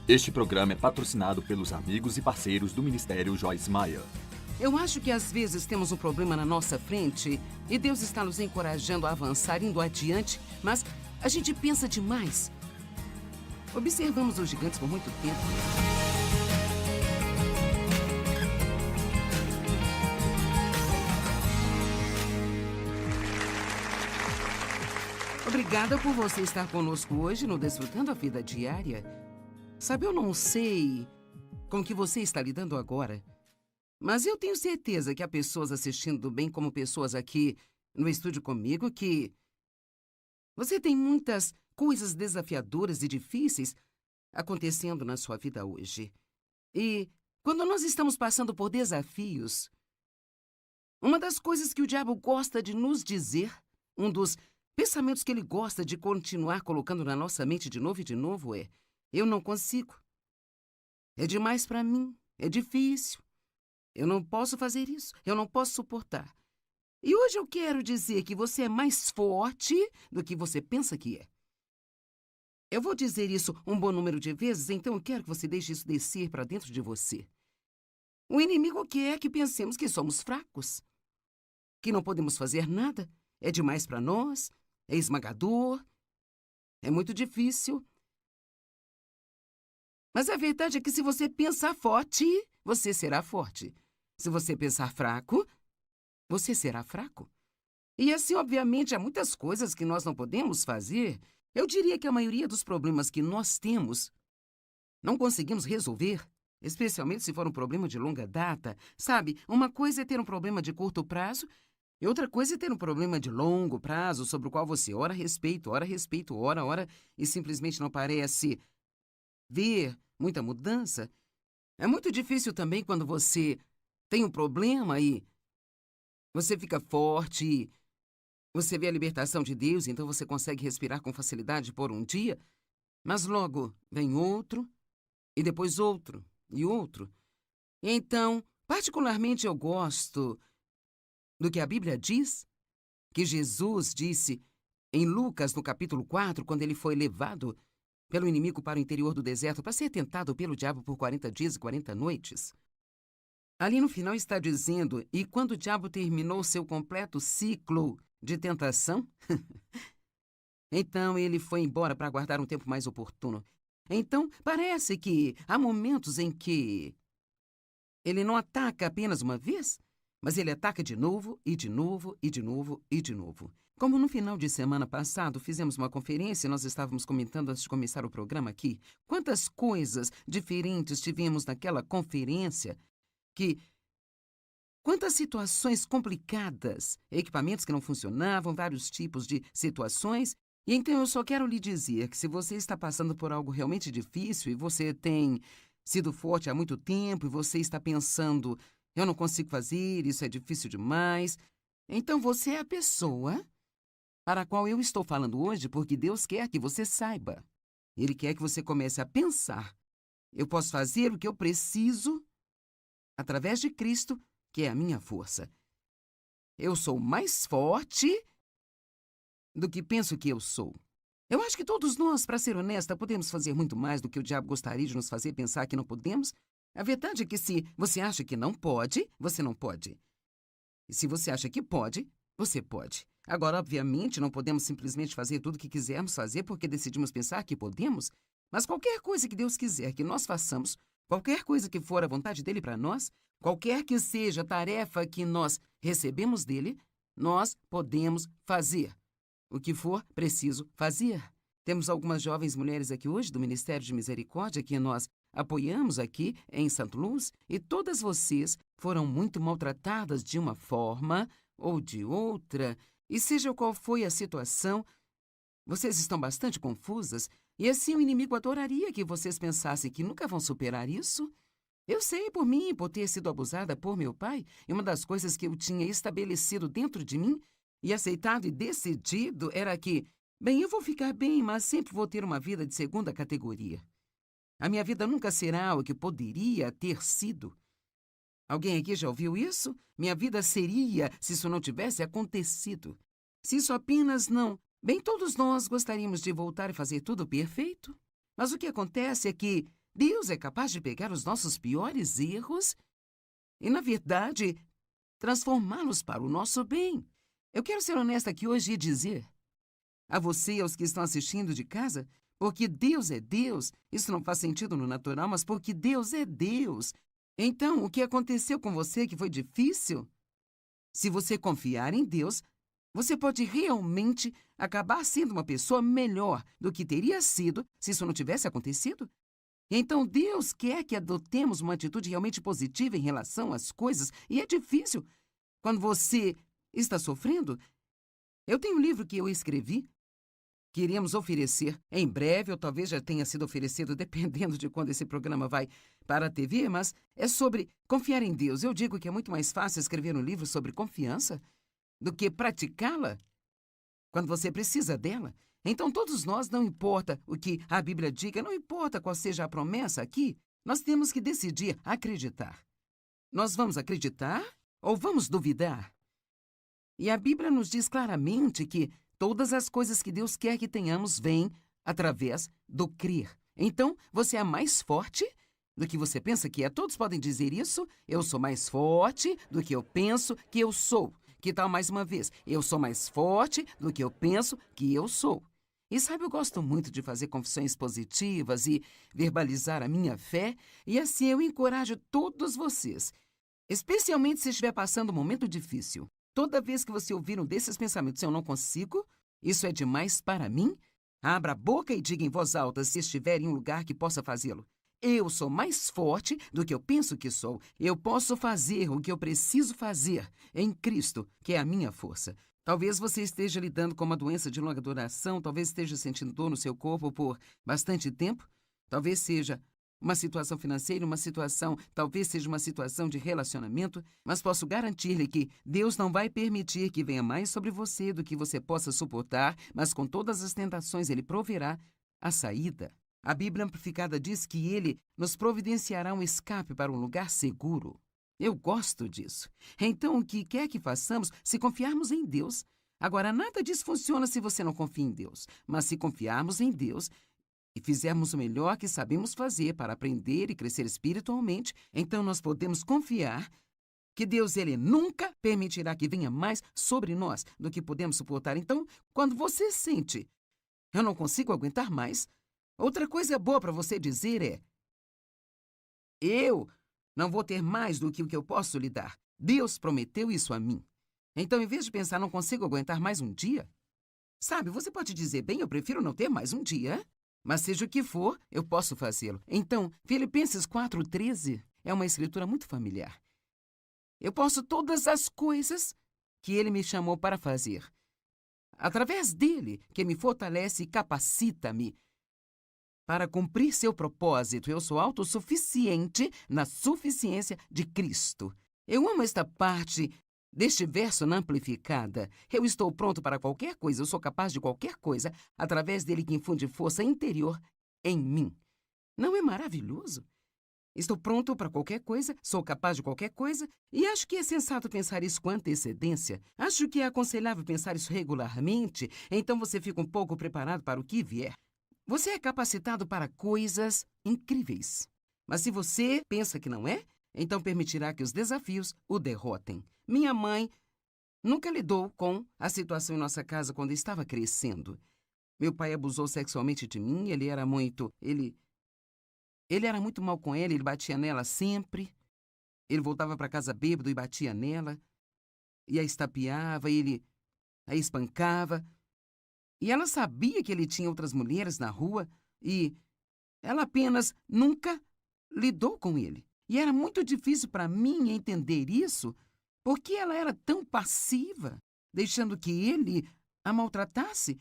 Este programa é patrocinado pelos amigos e parceiros do Ministério Joyce Meyer. Eu acho que às vezes temos um problema na nossa frente e Deus está nos encorajando a avançar, indo adiante, mas a gente pensa demais. Observamos os gigantes por muito tempo. Obrigada por você estar conosco hoje no Desfrutando a Vida Diária. Sabe, eu não sei com que você está lidando agora, mas eu tenho certeza que há pessoas assistindo, bem como pessoas aqui no estúdio comigo, que você tem muitas coisas desafiadoras e difíceis acontecendo na sua vida hoje. E quando nós estamos passando por desafios, uma das coisas que o diabo gosta de nos dizer, um dos pensamentos que ele gosta de continuar colocando na nossa mente de novo e de novo é: eu não consigo. É demais para mim. É difícil. Eu não posso fazer isso. Eu não posso suportar. E hoje eu quero dizer que você é mais forte do que você pensa que é. Eu vou dizer isso um bom número de vezes, então eu quero que você deixe isso descer para dentro de você. O inimigo quer que pensemos que somos fracos, que não podemos fazer nada, é demais para nós, é esmagador, é muito difícil. Mas a verdade é que se você pensar forte, você será forte. Se você pensar fraco, você será fraco. E assim, obviamente, há muitas coisas que nós não podemos fazer. Eu diria que a maioria dos problemas que nós temos não conseguimos resolver, especialmente se for um problema de longa data. Sabe, uma coisa é ter um problema de curto prazo e outra coisa é ter um problema de longo prazo sobre o qual você ora a respeito, ora, e simplesmente não parece ver muita mudança. É muito difícil também quando você tem um problema e você fica forte, você vê a libertação de Deus, então você consegue respirar com facilidade por um dia, mas logo vem outro, e depois outro, e outro. E então, particularmente eu gosto do que a Bíblia diz, que Jesus disse em Lucas, no capítulo 4, quando ele foi levado pelo inimigo para o interior do deserto para ser tentado pelo diabo por 40 dias e 40 noites. Ali no final está dizendo: e quando o diabo terminou seu completo ciclo de tentação, então ele foi embora para aguardar um tempo mais oportuno. Então, parece que há momentos em que ele não ataca apenas uma vez, mas ele ataca de novo, e de novo, e de novo, e de novo. Como no final de semana passado fizemos uma conferência e nós estávamos comentando antes de começar o programa aqui, quantas coisas diferentes tivemos naquela conferência, quantas situações complicadas, equipamentos que não funcionavam, vários tipos de situações. E então eu só quero lhe dizer que se você está passando por algo realmente difícil e você tem sido forte há muito tempo e você está pensando: eu não consigo fazer, isso é difícil demais, então você é a pessoa para a qual eu estou falando hoje, porque Deus quer que você saiba. Ele quer que você comece a pensar: eu posso fazer o que eu preciso através de Cristo, que é a minha força. Eu sou mais forte do que penso que eu sou. Eu acho que todos nós, para ser honesta, podemos fazer muito mais do que o diabo gostaria de nos fazer pensar que não podemos. A verdade é que se você acha que não pode, você não pode. E se você acha que pode, você pode. Agora, obviamente, não podemos simplesmente fazer tudo o que quisermos fazer porque decidimos pensar que podemos, mas qualquer coisa que Deus quiser que nós façamos, qualquer coisa que for a vontade dele para nós, qualquer que seja a tarefa que nós recebemos dele, nós podemos fazer o que for preciso fazer. Temos algumas jovens mulheres aqui hoje do Ministério de Misericórdia que nós apoiamos aqui em St. Louis, e todas vocês foram muito maltratadas de uma forma ou de outra, e seja qual foi a situação, vocês estão bastante confusas, e assim o inimigo adoraria que vocês pensassem que nunca vão superar isso. Eu sei por mim, por ter sido abusada por meu pai, e uma das coisas que eu tinha estabelecido dentro de mim, e aceitado e decidido, era que, bem, eu vou ficar bem, mas sempre vou ter uma vida de segunda categoria. A minha vida nunca será o que poderia ter sido. Alguém aqui já ouviu isso? Minha vida seria se isso não tivesse acontecido. Se isso apenas não... Bem, todos nós gostaríamos de voltar e fazer tudo perfeito. Mas o que acontece é que Deus é capaz de pegar os nossos piores erros e, na verdade, transformá-los para o nosso bem. Eu quero ser honesta aqui hoje e dizer a você e aos que estão assistindo de casa, porque Deus é Deus, isso não faz sentido no natural, mas porque Deus é Deus. Então, o que aconteceu com você que foi difícil? Se você confiar em Deus, você pode realmente acabar sendo uma pessoa melhor do que teria sido se isso não tivesse acontecido. Então, Deus quer que adotemos uma atitude realmente positiva em relação às coisas, e é difícil. Quando você está sofrendo, eu tenho um livro que eu escrevi, que iremos oferecer em breve, ou talvez já tenha sido oferecido, dependendo de quando esse programa vai para a TV, mas é sobre confiar em Deus. Eu digo que é muito mais fácil escrever um livro sobre confiança do que praticá-la quando você precisa dela. Então, todos nós, não importa o que a Bíblia diga, não importa qual seja a promessa aqui, nós temos que decidir acreditar. Nós vamos acreditar ou vamos duvidar? E a Bíblia nos diz claramente que todas as coisas que Deus quer que tenhamos vêm através do crer. Então, você é mais forte do que você pensa que é. Todos podem dizer isso. Eu sou mais forte do que eu penso que eu sou. Que tal mais uma vez? Eu sou mais forte do que eu penso que eu sou. E sabe, eu gosto muito de fazer confissões positivas e verbalizar a minha fé, e assim eu encorajo todos vocês, especialmente se estiver passando um momento difícil. Toda vez que você ouvir um desses pensamentos, eu não consigo, isso é demais para mim, abra a boca e diga em voz alta se estiver em um lugar que possa fazê-lo. Eu sou mais forte do que eu penso que sou. Eu posso fazer o que eu preciso fazer em Cristo, que é a minha força. Talvez você esteja lidando com uma doença de longa duração, talvez esteja sentindo dor no seu corpo por bastante tempo, talvez seja uma situação financeira, talvez seja uma situação de relacionamento, mas posso garantir-lhe que Deus não vai permitir que venha mais sobre você do que você possa suportar, mas com todas as tentações Ele proverá a saída. A Bíblia Amplificada diz que Ele nos providenciará um escape para um lugar seguro. Eu gosto disso. Então, o que quer que façamos, se confiarmos em Deus. Agora, nada disso funciona se você não confia em Deus. Mas se confiarmos em Deus e fizermos o melhor que sabemos fazer para aprender e crescer espiritualmente, então nós podemos confiar que Deus, Ele nunca permitirá que venha mais sobre nós do que podemos suportar. Então, quando você sente, eu não consigo aguentar mais, outra coisa boa para você dizer é: eu não vou ter mais do que o que eu posso lhe dar. Deus prometeu isso a mim. Então, em vez de pensar, não consigo aguentar mais um dia, sabe, você pode dizer, bem, eu prefiro não ter mais um dia, mas seja o que for, eu posso fazê-lo. Então, Filipenses 4:13 é uma escritura muito familiar. Eu posso todas as coisas que Ele me chamou para fazer. Através dele, que me fortalece e capacita-me para cumprir seu propósito. Eu sou autossuficiente na suficiência de Cristo. Eu amo esta parte deste verso na Amplificada. Eu estou pronto para qualquer coisa, eu sou capaz de qualquer coisa, através dele que infunde força interior em mim. Não é maravilhoso? Estou pronto para qualquer coisa, sou capaz de qualquer coisa, e acho que é sensato pensar isso com antecedência. Acho que é aconselhável pensar isso regularmente, então você fica um pouco preparado para o que vier. Você é capacitado para coisas incríveis. Mas se você pensa que não é, então permitirá que os desafios o derrotem. Minha mãe nunca lidou com a situação em nossa casa quando estava crescendo. Meu pai abusou sexualmente de mim, ele era muito mal com ela, ele batia nela sempre. Ele voltava para casa bêbado e batia nela, e a estapeava, ele a espancava. E ela sabia que ele tinha outras mulheres na rua e ela apenas nunca lidou com ele. E era muito difícil para mim entender isso, porque ela era tão passiva, deixando que ele a maltratasse.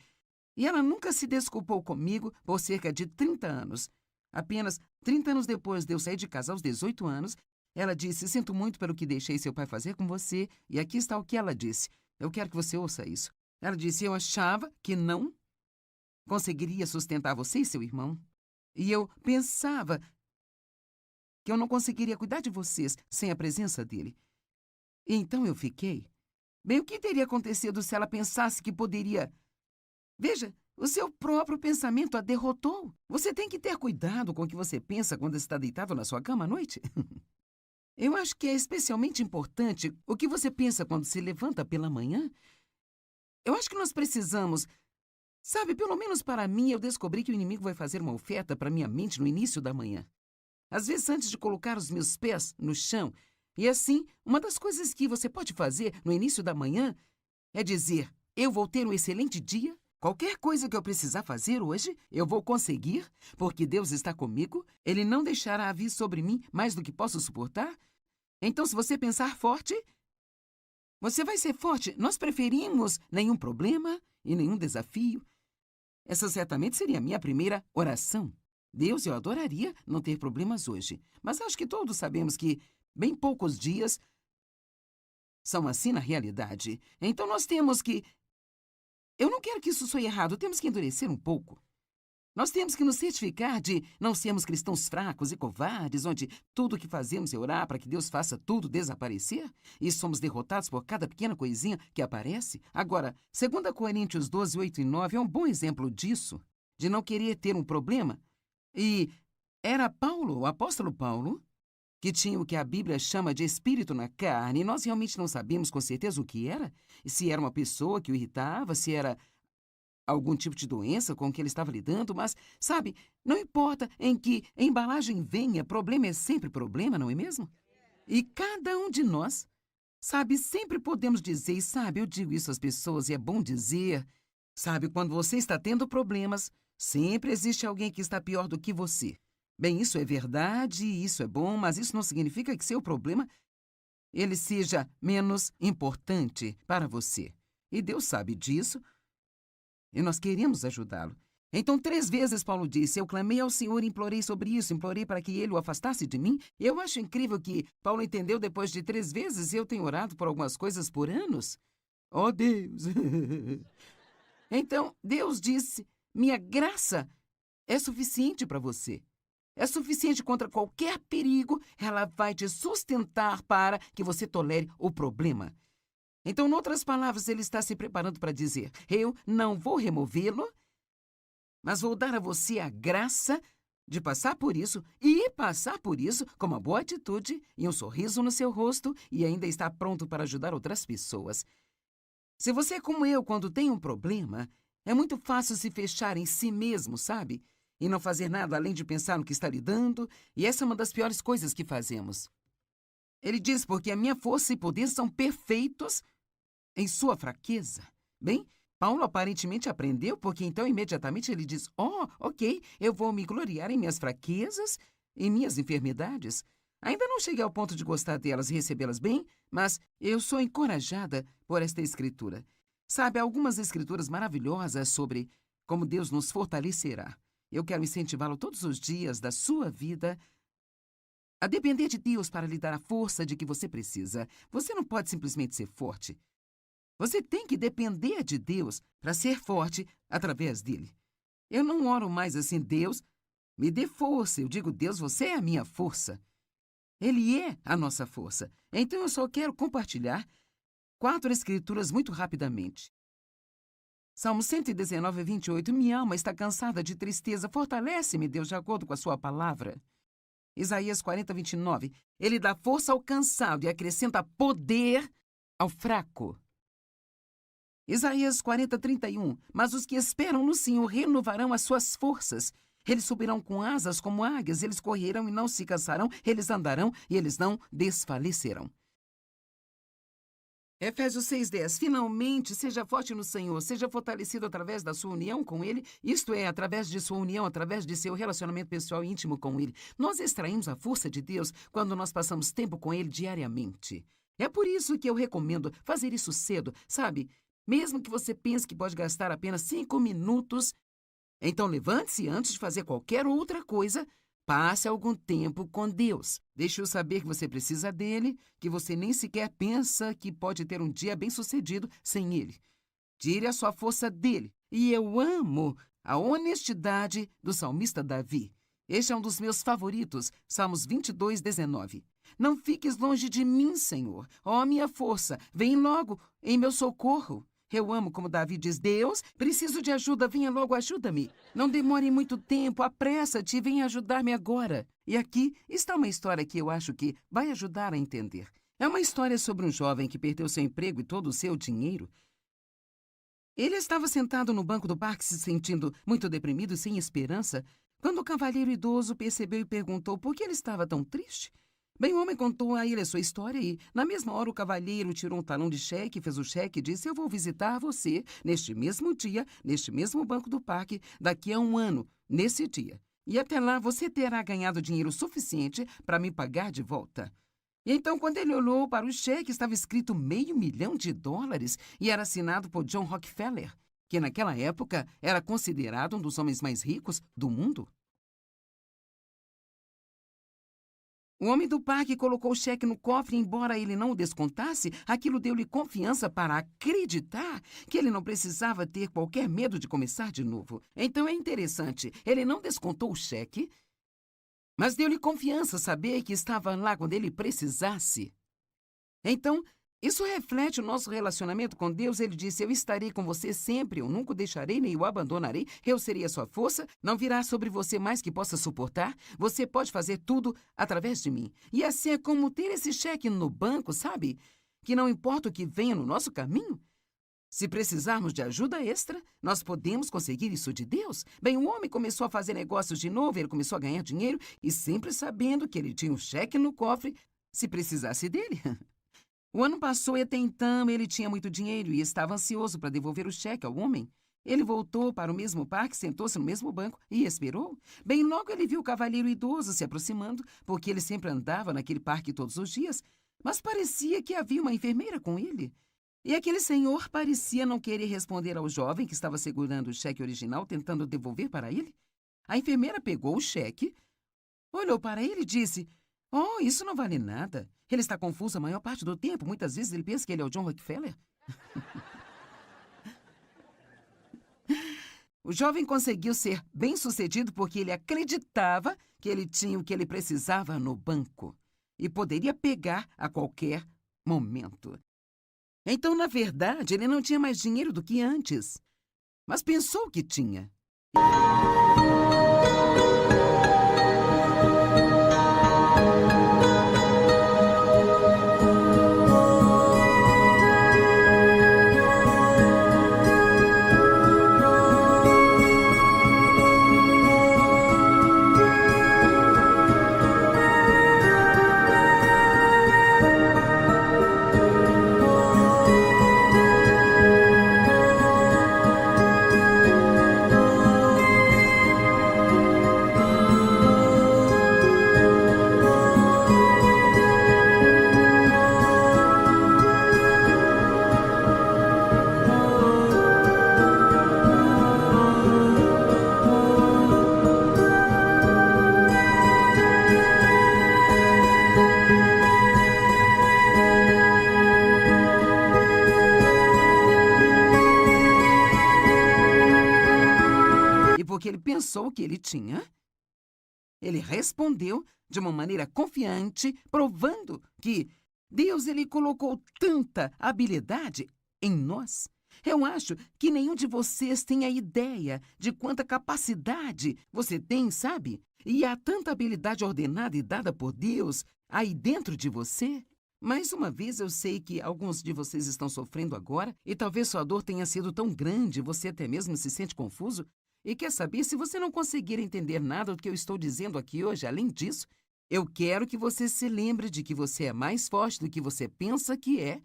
E ela nunca se desculpou comigo por cerca de 30 anos. Apenas 30 anos depois de eu sair de casa aos 18 anos, ela disse, sinto muito pelo que deixei seu pai fazer com você. E aqui está o que ela disse. Eu quero que você ouça isso. Ela disse, eu achava que não conseguiria sustentar você e seu irmão. E eu pensava que eu não conseguiria cuidar de vocês sem a presença dele. E então eu fiquei. Bem, o que teria acontecido se ela pensasse que poderia... Veja, O seu próprio pensamento a derrotou. Você tem que ter cuidado com o que você pensa quando está deitado na sua cama à noite. Eu acho que é especialmente importante o que você pensa quando se levanta pela manhã. Eu acho que nós precisamos. Sabe, pelo menos para mim, eu descobri que o inimigo vai fazer uma oferta para minha mente no início da manhã. Às vezes, antes de colocar os meus pés no chão. E assim, uma das coisas que você pode fazer no início da manhã é dizer: eu vou ter um excelente dia. Qualquer coisa que eu precisar fazer hoje, eu vou conseguir, porque Deus está comigo. Ele não deixará vir sobre mim mais do que posso suportar. Então, se você pensar forte, você vai ser forte. Nós preferimos nenhum problema e nenhum desafio. Essa certamente seria a minha primeira oração. Deus, eu adoraria não ter problemas hoje. Mas acho que todos sabemos que bem poucos dias são assim na realidade. Então nós temos que... Eu não quero que isso soe errado. Temos que endurecer um pouco. Nós temos que nos certificar de não sermos cristãos fracos e covardes, onde tudo o que fazemos é orar para que Deus faça tudo desaparecer e somos derrotados por cada pequena coisinha que aparece. Agora, 2 Coríntios 12, 8 e 9 é um bom exemplo disso, de não querer ter um problema. E era Paulo, o apóstolo Paulo, que tinha o que a Bíblia chama de espírito na carne, e nós realmente não sabemos com certeza o que era, se era uma pessoa que o irritava, se era algum tipo de doença com que ele estava lidando, mas, sabe, não importa em que embalagem venha, problema é sempre problema, não é mesmo? E cada um de nós, sabe, sempre podemos dizer, e sabe, eu digo isso às pessoas e é bom dizer, sabe, quando você está tendo problemas, sempre existe alguém que está pior do que você. Bem, isso é verdade, isso é bom, mas isso não significa que seu problema ele seja menos importante para você. E Deus sabe disso, e nós queremos ajudá-lo. Então, 3 vezes Paulo disse, eu clamei ao Senhor e implorei sobre isso, implorei para que ele o afastasse de mim. Eu acho incrível que Paulo entendeu depois de 3 vezes, eu tenho orado por algumas coisas por anos. Oh, Deus! Então, Deus disse, minha graça é suficiente para você. É suficiente contra qualquer perigo, ela vai te sustentar para que você tolere o problema. Então, em outras palavras, ele está se preparando para dizer, eu não vou removê-lo, mas vou dar a você a graça de passar por isso e passar por isso com uma boa atitude e um sorriso no seu rosto e ainda estar pronto para ajudar outras pessoas. Se você é como eu, quando tem um problema, é muito fácil se fechar em si mesmo, sabe? E não fazer nada além de pensar no que está lidando, e essa é uma das piores coisas que fazemos. Ele diz, porque a minha força e poder são perfeitos em sua fraqueza. Bem, Paulo aparentemente aprendeu, porque então imediatamente ele diz, ok, eu vou me gloriar em minhas fraquezas, em minhas enfermidades. Ainda não cheguei ao ponto de gostar delas e recebê-las bem, mas eu sou encorajada por esta escritura. Sabe, há algumas escrituras maravilhosas sobre como Deus nos fortalecerá. Eu quero incentivá-lo todos os dias da sua vida a depender de Deus para lhe dar a força de que você precisa. Você não pode simplesmente ser forte. Você tem que depender de Deus para ser forte através dele. Eu não oro mais assim, Deus, me dê força. Eu digo, Deus, você é a minha força. Ele é a nossa força. Então eu só quero compartilhar 4 escrituras muito rapidamente. Salmo 119, 28. Minha alma está cansada de tristeza. Fortalece-me, Deus, de acordo com a sua palavra. Isaías 40, 29. Ele dá força ao cansado e acrescenta poder ao fraco. Isaías 40, 31. Mas os que esperam no Senhor renovarão as suas forças. Eles subirão com asas como águias, eles correrão e não se cansarão, eles andarão e eles não desfalecerão. Efésios 6:10. Finalmente, seja forte no Senhor, seja fortalecido através da sua união com Ele, isto é, através de sua união, através de seu relacionamento pessoal e íntimo com Ele. Nós extraímos a força de Deus quando nós passamos tempo com Ele diariamente. É por isso que eu recomendo fazer isso cedo, sabe? Mesmo que você pense que pode gastar apenas 5 minutos, então levante-se antes de fazer qualquer outra coisa. Passe algum tempo com Deus. Deixe-o saber que você precisa dele, que você nem sequer pensa que pode ter um dia bem-sucedido sem ele. Tire a sua força dele. E eu amo a honestidade do salmista Davi. Este é um dos meus favoritos, Salmos 22, 19. Não fiques longe de mim, Senhor. Ó, minha força, vem logo em meu socorro. Eu amo como Davi diz: Deus, preciso de ajuda, venha logo, ajuda-me. Não demore muito tempo, apressa-te e venha ajudar-me agora. E aqui está uma história que eu acho que vai ajudar a entender. É uma história sobre um jovem que perdeu seu emprego e todo o seu dinheiro. Ele estava sentado no banco do parque se sentindo muito deprimido e sem esperança, quando o cavalheiro idoso percebeu e perguntou por que ele estava tão triste. Bem, o homem contou a ele a sua história e, na mesma hora, o cavalheiro tirou um talão de cheque, fez o cheque e disse: eu vou visitar você neste mesmo dia, neste mesmo banco do parque, daqui a 1 ano, nesse dia. E até lá você terá ganhado dinheiro suficiente para me pagar de volta. E então, quando ele olhou para o cheque, estava escrito $500 mil e era assinado por John Rockefeller, que naquela época era considerado um dos homens mais ricos do mundo. O homem do parque colocou o cheque no cofre e, embora ele não o descontasse, aquilo deu-lhe confiança para acreditar que ele não precisava ter qualquer medo de começar de novo. Então é interessante, ele não descontou o cheque, mas deu-lhe confiança saber que estava lá quando ele precisasse. Então, isso reflete o nosso relacionamento com Deus. Ele disse: eu estarei com você sempre, eu nunca o deixarei nem o abandonarei, eu serei a sua força, não virá sobre você mais que possa suportar, você pode fazer tudo através de mim. E assim é como ter esse cheque no banco, sabe? Que não importa o que venha no nosso caminho, se precisarmos de ajuda extra, nós podemos conseguir isso de Deus. Bem, o homem começou a fazer negócios de novo, ele começou a ganhar dinheiro e sempre sabendo que ele tinha um cheque no cofre se precisasse dele. O ano passou e até então ele tinha muito dinheiro e estava ansioso para devolver o cheque ao homem. Ele voltou para o mesmo parque, sentou-se no mesmo banco e esperou. Bem, logo ele viu o cavalheiro idoso se aproximando, porque ele sempre andava naquele parque todos os dias, mas parecia que havia uma enfermeira com ele. E aquele senhor parecia não querer responder ao jovem que estava segurando o cheque original, tentando devolver para ele. A enfermeira pegou o cheque, olhou para ele e disse: oh, isso não vale nada. Ele está confuso a maior parte do tempo. Muitas vezes ele pensa que ele é o John Rockefeller. O jovem conseguiu ser bem-sucedido porque ele acreditava que ele tinha o que ele precisava no banco e poderia pegar a qualquer momento. Então, na verdade, ele não tinha mais dinheiro do que antes, mas pensou que tinha. E porque ele pensou que ele tinha, ele respondeu de uma maneira confiante, provando que Deus ele colocou tanta habilidade em nós. Eu acho que nenhum de vocês tem a ideia de quanta capacidade você tem, sabe? E há tanta habilidade ordenada e dada por Deus aí dentro de você. Mais uma vez, eu sei que alguns de vocês estão sofrendo agora e talvez sua dor tenha sido tão grande, você até mesmo se sente confuso. E quer saber, se você não conseguir entender nada do que eu estou dizendo aqui hoje, além disso, eu quero que você se lembre de que você é mais forte do que você pensa que é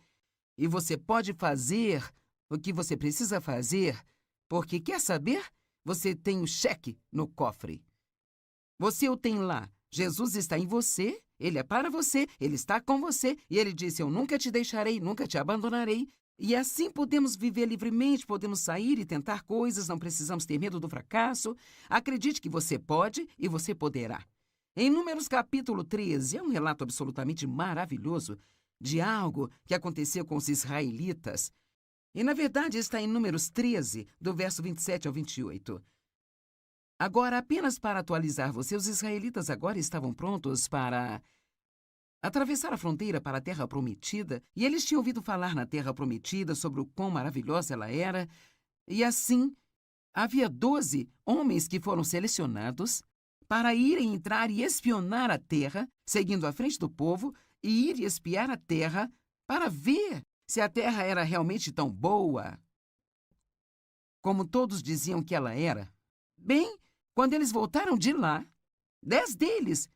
e você pode fazer o que você precisa fazer, porque, quer saber, você tem o cheque no cofre. Você o tem lá. Jesus está em você, ele é para você, ele está com você e ele disse: eu nunca te deixarei, nunca te abandonarei. E assim podemos viver livremente, podemos sair e tentar coisas, não precisamos ter medo do fracasso. Acredite que você pode e você poderá. Em Números capítulo 13, é um relato absolutamente maravilhoso de algo que aconteceu com os israelitas. E, na verdade, está em Números 13, do verso 27 ao 28. Agora, apenas para atualizar você, os israelitas agora estavam prontos para atravessaram a fronteira para a Terra Prometida, e eles tinham ouvido falar na Terra Prometida sobre o quão maravilhosa ela era, e assim, havia 12 homens que foram selecionados para irem entrar e espionar a Terra, seguindo à frente do povo, e ir espiar a Terra para ver se a Terra era realmente tão boa como todos diziam que ela era. Bem, quando eles voltaram de lá, 10 deles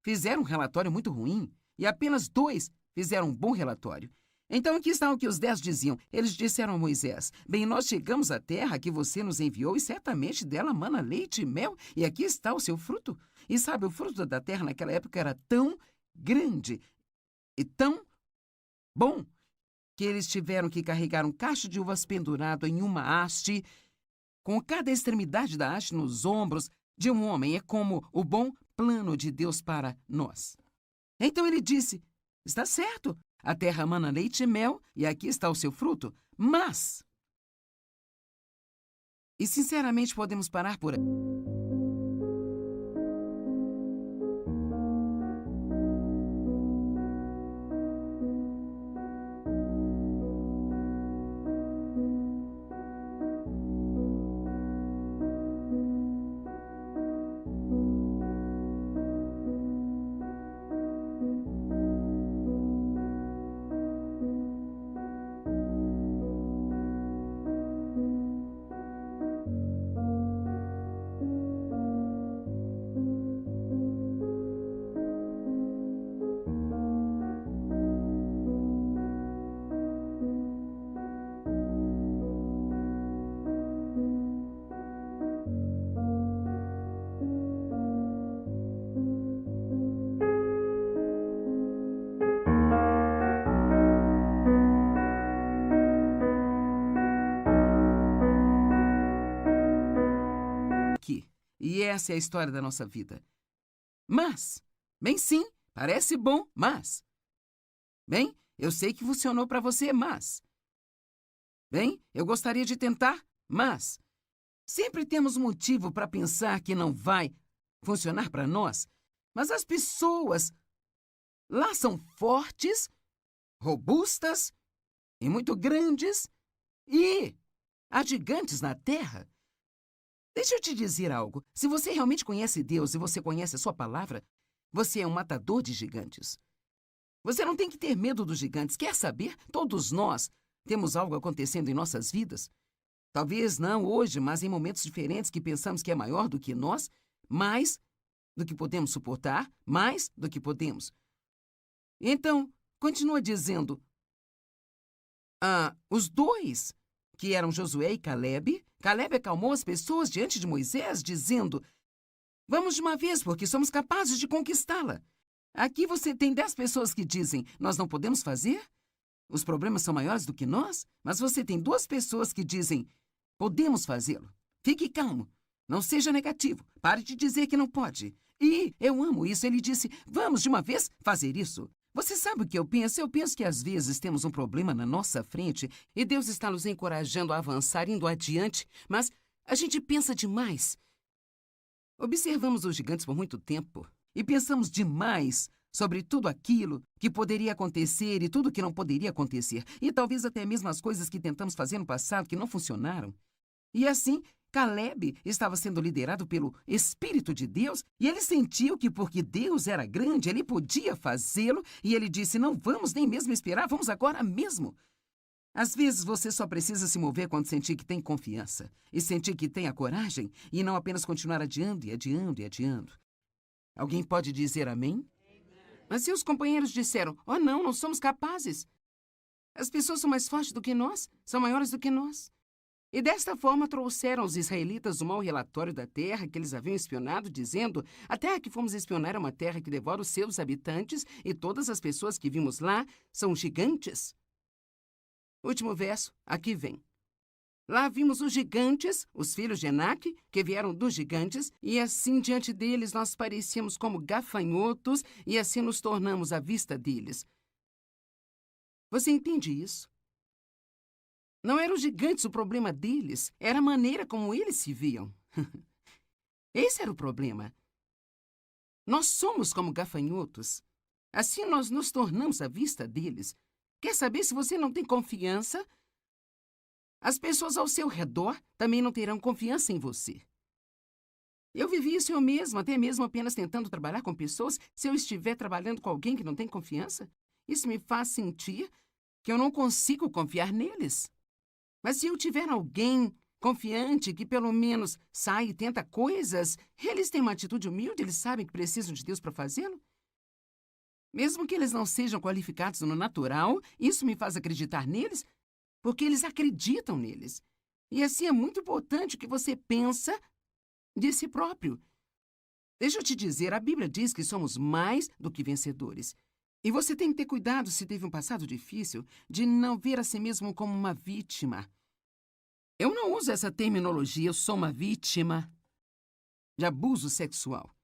fizeram um relatório muito ruim e apenas 2 fizeram um bom relatório. Então, aqui está o que os 10 diziam. Eles disseram a Moisés: bem, nós chegamos à terra que você nos enviou e certamente dela mana leite e mel, e aqui está o seu fruto. E sabe, o fruto da terra naquela época era tão grande e tão bom que eles tiveram que carregar um cacho de uvas pendurado em uma haste, com cada extremidade da haste nos ombros de um homem. É como o bom plano de Deus para nós. Então ele disse: está certo, a terra mana leite e mel, e aqui está o seu fruto, mas... E sinceramente podemos parar por aí. E essa é a história da nossa vida. Mas, bem sim, parece bom, mas... Bem, eu sei que funcionou para você, mas... Bem, eu gostaria de tentar, mas... Sempre temos motivo para pensar que não vai funcionar para nós, mas as pessoas lá são fortes, robustas e muito grandes, e há gigantes na Terra. Deixa eu te dizer algo. Se você realmente conhece Deus e você conhece a sua palavra, você é um matador de gigantes. Você não tem que ter medo dos gigantes. Quer saber? Todos nós temos algo acontecendo em nossas vidas. Talvez não hoje, mas em momentos diferentes que pensamos que é maior do que nós, mais do que podemos suportar, mais do que podemos. Então, continua dizendo, os 2, que eram Josué e Caleb acalmou as pessoas diante de Moisés, dizendo: vamos de uma vez, porque somos capazes de conquistá-la. Aqui você tem 10 pessoas que dizem: nós não podemos fazer, os problemas são maiores do que nós, mas você tem 2 pessoas que dizem: podemos fazê-lo. Fique calmo, não seja negativo, pare de dizer que não pode. E eu amo isso, ele disse: vamos de uma vez fazer isso. Você sabe o que eu penso? Eu penso que às vezes temos um problema na nossa frente e Deus está nos encorajando a avançar, indo adiante, mas a gente pensa demais. Observamos os gigantes por muito tempo e pensamos demais sobre tudo aquilo que poderia acontecer e tudo que não poderia acontecer, e talvez até mesmo as coisas que tentamos fazer no passado que não funcionaram. E assim, Caleb estava sendo liderado pelo Espírito de Deus e ele sentiu que porque Deus era grande, ele podia fazê-lo, e ele disse: não vamos nem mesmo esperar, vamos agora mesmo. Às vezes você só precisa se mover quando sentir que tem confiança e sentir que tem a coragem e não apenas continuar adiando e adiando e adiando. Alguém pode dizer amém? Mas seus companheiros disseram: oh não, não somos capazes. As pessoas são mais fortes do que nós, são maiores do que nós. E desta forma trouxeram aos israelitas o mau relatório da terra que eles haviam espionado, dizendo: a terra que fomos espionar é uma terra que devora os seus habitantes, e todas as pessoas que vimos lá são gigantes. Último verso, aqui vem. Lá vimos os gigantes, os filhos de Enaque, que vieram dos gigantes, e assim diante deles nós parecíamos como gafanhotos, e assim nos tornamos à vista deles. Você entende isso? Não eram os gigantes o problema deles, era a maneira como eles se viam. Esse era o problema. Nós somos como gafanhotos. Assim nós nos tornamos à vista deles. Quer saber se você não tem confiança? As pessoas ao seu redor também não terão confiança em você. Eu vivi isso eu mesma, até mesmo apenas tentando trabalhar com pessoas. Se eu estiver trabalhando com alguém que não tem confiança, isso me faz sentir que eu não consigo confiar neles. Mas se eu tiver alguém confiante que pelo menos sai e tenta coisas, eles têm uma atitude humilde, eles sabem que precisam de Deus para fazê-lo. Mesmo que eles não sejam qualificados no natural, isso me faz acreditar neles, porque eles acreditam neles. E assim é muito importante o que você pensa de si próprio. Deixa eu te dizer, a Bíblia diz que somos mais do que vencedores. E você tem que ter cuidado, se teve um passado difícil, de não ver a si mesmo como uma vítima. Eu não uso essa terminologia, eu sou uma vítima de abuso sexual.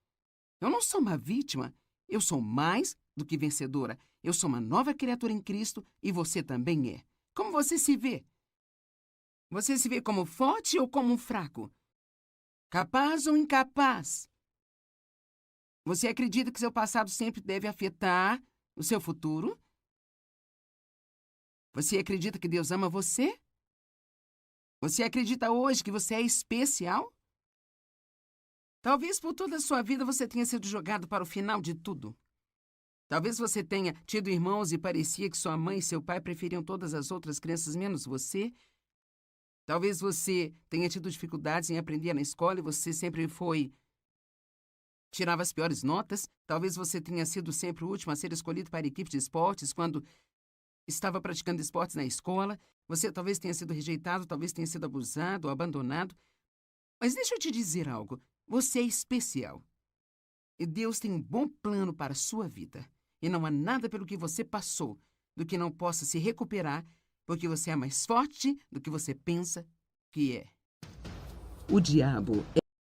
Eu não sou uma vítima, eu sou mais do que vencedora. Eu sou uma nova criatura em Cristo e você também é. Como você se vê? Você se vê como forte ou como um fraco? Capaz ou incapaz? Você acredita que seu passado sempre deve afetar o seu futuro? Você acredita que Deus ama você? Você acredita hoje que você é especial? Talvez por toda a sua vida você tenha sido jogado para o final de tudo. Talvez você tenha tido irmãos e parecia que sua mãe e seu pai preferiam todas as outras crianças menos você. Talvez você tenha tido dificuldades em aprender na escola e você sempre tirava as piores notas. Talvez você tenha sido sempre o último a ser escolhido para a equipe de esportes quando estava praticando esportes na escola. Você talvez tenha sido rejeitado, talvez tenha sido abusado ou abandonado. Mas deixa eu te dizer algo. Você é especial. E Deus tem um bom plano para a sua vida. E não há nada pelo que você passou do que não possa se recuperar, porque você é mais forte do que você pensa que é. O diabo